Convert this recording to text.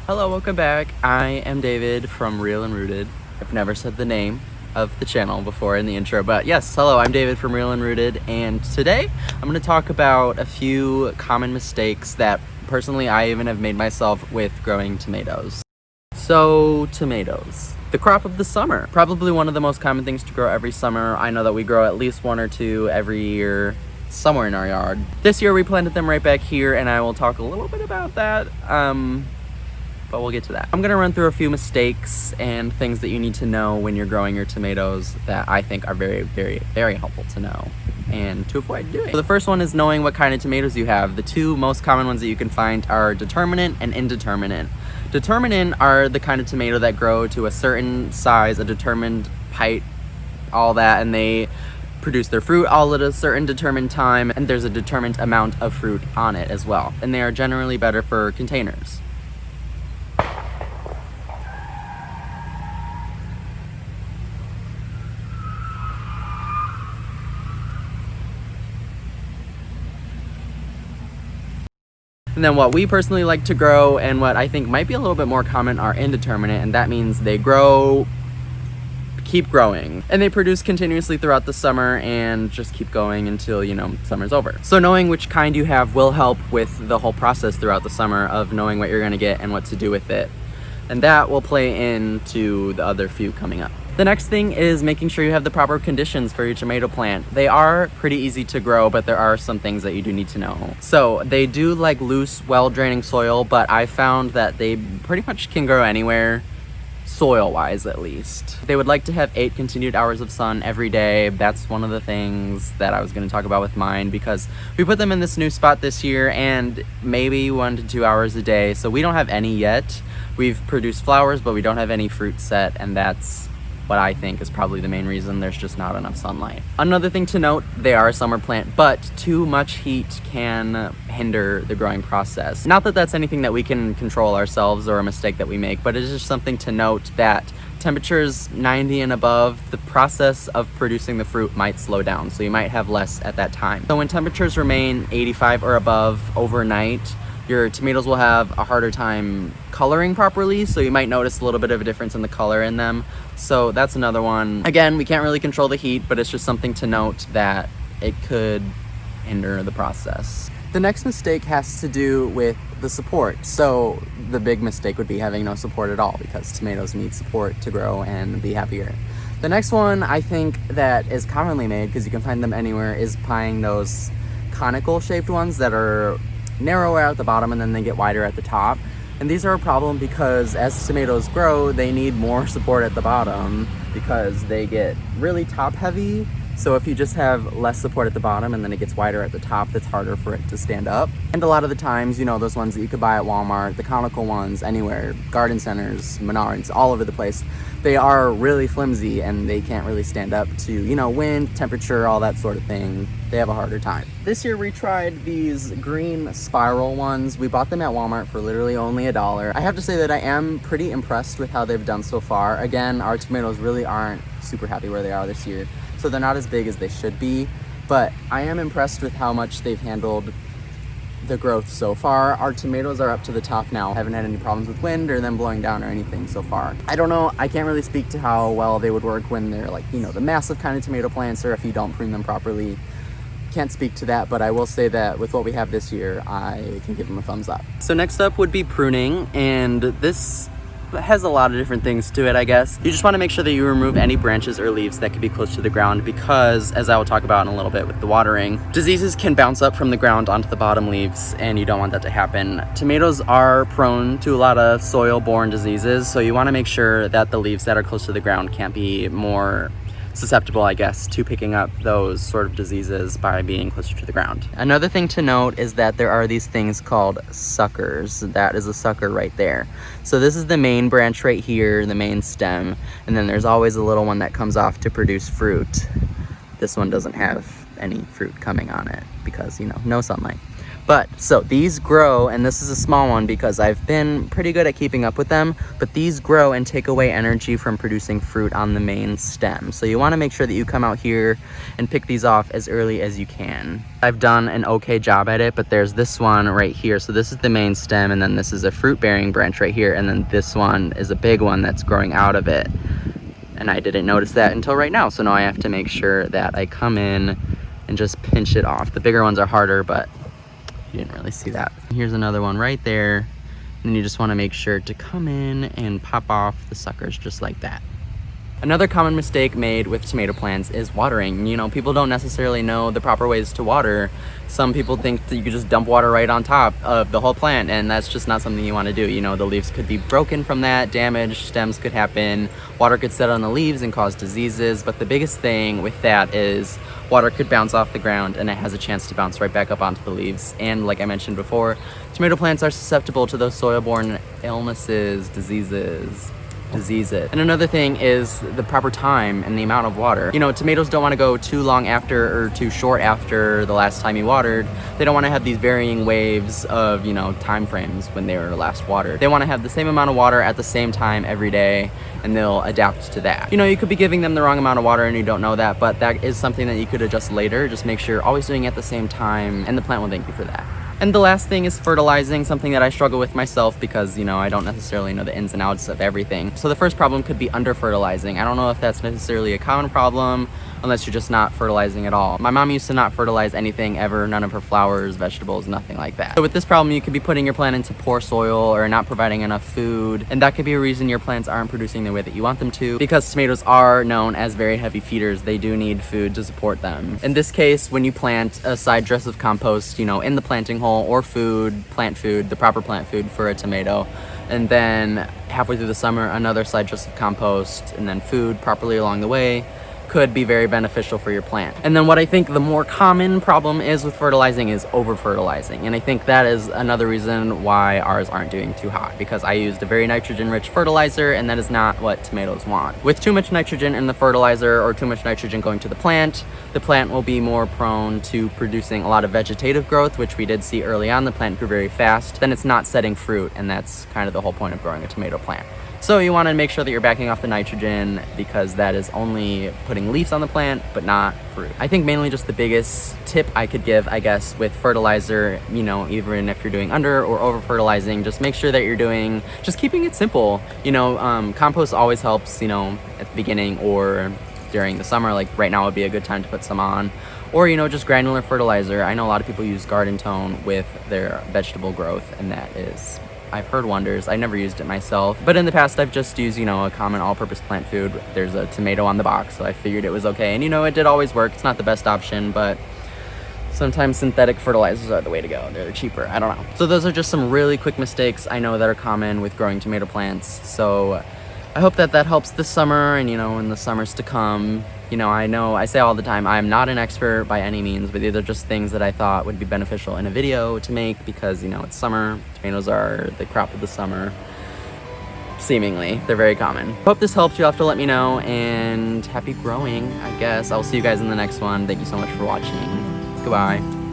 Hello, welcome back. I am David from Real and Rooted. I've never said the name of the channel before in the intro, but yes, hello, I'm David from Real and Rooted, and today I'm going to talk about a few common mistakes that personally I even have made myself with growing tomatoes. So, tomatoes. The crop of the summer. Probably one of the most common things to grow every summer. I know that we grow at least one or two every year somewhere in our yard. This year we planted them right back here, and I will talk a little bit about that. But we'll get to that. I'm gonna run through a few mistakes and things that you need to know when you're growing your tomatoes that I think are very, very, very helpful to know and to avoid doing. So the first one is knowing what kind of tomatoes you have. The two most common ones that you can find are determinate and indeterminate. Determinate are the kind of tomato that grow to a certain size, a determined height, all that, and they produce their fruit all at a certain determined time, and there's a determined amount of fruit on it as well. And they are generally better for containers. And then what we personally like to grow and what I think might be a little bit more common are indeterminate, and that means they grow, keep growing, and they produce continuously throughout the summer and just keep going until, summer's over. So knowing which kind you have will help with the whole process throughout the summer of knowing what you're gonna get and what to do with it. And that will play into the other few coming up. The next thing is making sure you have the proper conditions for your tomato plant. They are pretty easy to grow, but there are some things that you do need to know. So they do like loose, well-draining soil, but I found that they pretty much can grow anywhere, soil-wise at least. They would like to have 8 continued hours of sun every day. That's one of the things that I was going to talk about with mine, because we put them in this new spot this year and maybe 1 to 2 hours a day. So we don't have any yet. We've produced flowers, but we don't have any fruit set, and that's what I think is probably the main reason. There's just not enough sunlight. Another thing to note, they are a summer plant, but too much heat can hinder the growing process. Not that that's anything that we can control ourselves or a mistake that we make, but it's just something to note that temperatures 90 and above, the process of producing the fruit might slow down, so you might have less at that time. So when temperatures remain 85 or above overnight, your tomatoes will have a harder time coloring properly, so you might notice a little bit of a difference in the color in them. So that's another one. Again, we can't really control the heat, but it's just something to note that it could hinder the process. The next mistake has to do with the support. So the big mistake would be having no support at all, because tomatoes need support to grow and be happier. The next one I think that is commonly made, because you can find them anywhere, is buying those conical shaped ones that are narrower at the bottom and then they get wider at the top. And these are a problem because as tomatoes grow, they need more support at the bottom because they get really top heavy. So if you just have less support at the bottom and then it gets wider at the top, that's harder for it to stand up. And a lot of the times, those ones that you could buy at Walmart, the conical ones anywhere, garden centers, Menards, all over the place, they are really flimsy and they can't really stand up to, wind, temperature, all that sort of thing. They have a harder time. This year we tried these green spiral ones. We bought them at Walmart for literally only $1. I have to say that I am pretty impressed with how they've done so far. Again, our tomatoes really aren't super happy where they are this year, so they're not as big as they should be, but I am impressed with how much they've handled the growth so far. Our tomatoes are up to the top now. I haven't had any problems with wind or them blowing down or anything so far. I don't know, I can't really speak to how well they would work when they're like, the massive kind of tomato plants, or if you don't prune them properly. Can't speak to that, but I will say that with what we have this year, I can give them a thumbs up. So next up would be pruning, and this has a lot of different things to it, I guess. You just want to make sure that you remove any branches or leaves that could be close to the ground, because, as I will talk about in a little bit with the watering, diseases can bounce up from the ground onto the bottom leaves, and you don't want that to happen. Tomatoes are prone to a lot of soil-borne diseases, so you want to make sure that the leaves that are close to the ground can't be more susceptible, I guess, to picking up those sort of diseases by being closer to the ground. Another thing to note is that there are these things called suckers. That is a sucker right there. So this is the main branch right here, the main stem, and then there's always a little one that comes off to produce fruit. This one doesn't have any fruit coming on it because, no sunlight. But so these grow, and this is a small one because I've been pretty good at keeping up with them, but these grow and take away energy from producing fruit on the main stem. So you want to make sure that you come out here and pick these off as early as you can. I've done an okay job at it, but there's this one right here. So this is the main stem, and then this is a fruit bearing branch right here, and then this one is a big one that's growing out of it. And I didn't notice that until right now, so now I have to make sure that I come in and just pinch it off. The bigger ones are harder, but you didn't really see that. Here's another one right there, and you just want to make sure to come in and pop off the suckers just like that. Another common mistake made with tomato plants is watering. You know, people don't necessarily know the proper ways to water. Some people think that you could just dump water right on top of the whole plant, and that's just not something you want to do. You know, the leaves could be broken from that, damaged, stems could happen, water could set on the leaves and cause diseases, but the biggest thing with that is water could bounce off the ground and it has a chance to bounce right back up onto the leaves. And like I mentioned before, tomato plants are susceptible to those soil-borne illnesses, diseases. And another thing is the proper time and the amount of water. You know, tomatoes don't want to go too long after or too short after the last time you watered. They don't want to have these varying waves of, you know, time frames when they were last watered. They want to have the same amount of water at the same time every day, and they'll adapt to that. You know, you could be giving them the wrong amount of water and you don't know that, but that is something that you could adjust later. Just make sure you're always doing it at the same time, and the plant will thank you for that. And the last thing is fertilizing, something that I struggle with myself because, you know, I don't necessarily know the ins and outs of everything. So the first problem could be under-fertilizing. I don't know if that's necessarily a common problem unless you're just not fertilizing at all. My mom used to not fertilize anything ever, none of her flowers, vegetables, nothing like that. So with this problem, you could be putting your plant into poor soil or not providing enough food, and that could be a reason your plants aren't producing the way that you want them to, because tomatoes are known as very heavy feeders. They do need food to support them. In this case, when you plant a side dress of compost, you know, in the planting hole, or food, plant food, the proper plant food for a tomato, and then halfway through the summer, another side dress of compost, and then food properly along the way, could be very beneficial for your plant. And then what I think the more common problem is with fertilizing is over-fertilizing. And I think that is another reason why ours aren't doing too hot, because I used a very nitrogen-rich fertilizer, and that is not what tomatoes want. With too much nitrogen in the fertilizer or too much nitrogen going to the plant will be more prone to producing a lot of vegetative growth, which we did see early on. The plant grew very fast. Then it's not setting fruit, and that's kind of the whole point of growing a tomato plant. So you want to make sure that you're backing off the nitrogen, because that is only putting leaves on the plant, but not fruit. I think mainly just the biggest tip I could give, I guess, with fertilizer, you know, even if you're doing under or over fertilizing, just make sure that you're just keeping it simple. You know, compost always helps, you know, at the beginning or during the summer. Like right now would be a good time to put some on. Or, you know, just granular fertilizer. I know a lot of people use Garden Tone with their vegetable growth, and that is, I've heard wonders. I never used it myself, but in the past I've just used, you know, a common all-purpose plant food. There's a tomato on the box, so I figured it was okay. And you know, it did always work. It's not the best option, but sometimes synthetic fertilizers are the way to go. They're cheaper. I don't know. So those are just some really quick mistakes I know that are common with growing tomato plants. So I hope that helps this summer, and, you know, in the summers to come. You know I say all the time, I'm not an expert by any means, but these are just things that I thought would be beneficial in a video to make, because, you know, it's summer. Tomatoes are the crop of the summer. Seemingly, they're very common. Hope this helped. You'll have to let me know, and happy growing, I guess. I'll see you guys in the next one. Thank you so much for watching. Goodbye.